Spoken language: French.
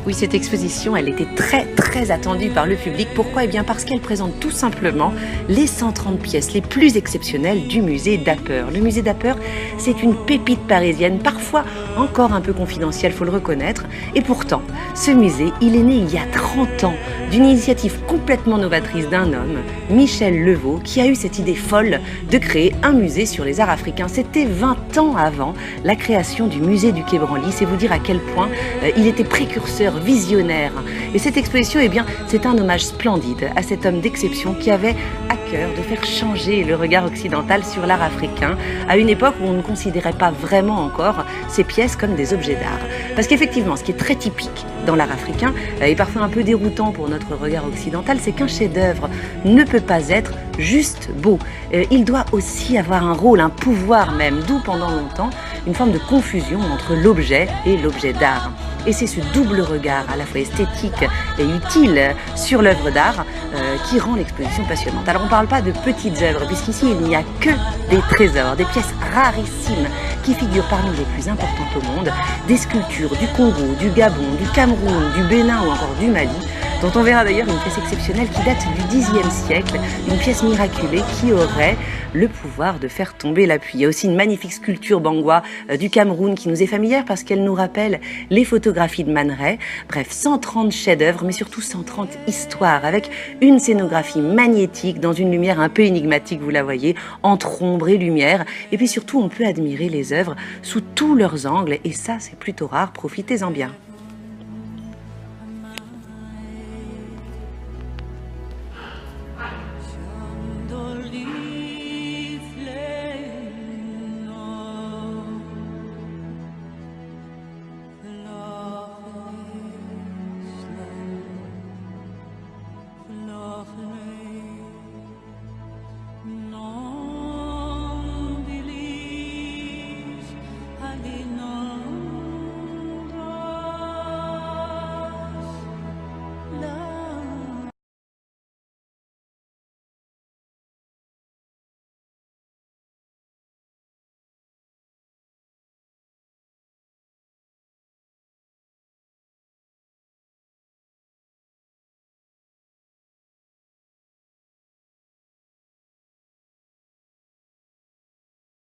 Oui, cette exposition, elle était très attendue par le public. Pourquoi? Eh bien parce qu'elle présente tout simplement les 130 pièces les plus exceptionnelles du musée Dapper. Le musée Dapper, c'est une pépite parisienne, parfois encore un peu confidentielle, faut le reconnaître. Et pourtant, ce musée, il est né il y a 30 ans d'une initiative complètement novatrice d'un homme, Michel Levaux, qui a eu cette idée folle de créer un musée sur les arts africains. C'était 20 ans avant la création du musée du Quai Branly. C'est vous dire à quel point il était précurseur, visionnaire. Et cette exposition, eh bien, c'est un hommage splendide à cet homme d'exception qui avait à cœur de faire changer le regard occidental sur l'art africain à une époque où on ne considérait pas vraiment encore ces pièces comme des objets d'art. Parce qu'effectivement, ce qui est très typique dans l'art africain et parfois un peu déroutant pour notre regard occidental, c'est qu'un chef-d'œuvre ne peut pas être juste beau. Il doit aussi avoir un rôle, un pouvoir même, d'où pendant longtemps une forme de confusion entre l'objet et l'objet d'art. Et c'est ce double regard à la fois esthétique et utile sur l'œuvre d'art qui rend l'exposition passionnante. Alors on ne parle pas de petites œuvres, puisqu'ici il n'y a que des trésors, des pièces rarissimes qui figurent parmi les plus importantes au monde, des sculptures du Congo, du Gabon, du Cameroun, du Bénin ou encore du Mali, dont on verra d'ailleurs une pièce exceptionnelle qui date du Xe siècle, une pièce miraculée qui aurait le pouvoir de faire tomber la pluie. Il y a aussi une magnifique sculpture bangwa du Cameroun qui nous est familière parce qu'elle nous rappelle les photographies de Man Ray. Bref, 130 chefs-d'œuvre, mais surtout 130 histoires avec une scénographie magnétique dans une lumière un peu énigmatique, vous la voyez, entre ombre et lumière. Et puis surtout, on peut admirer les œuvres sous tous leurs angles et ça, c'est plutôt rare. Profitez-en bien.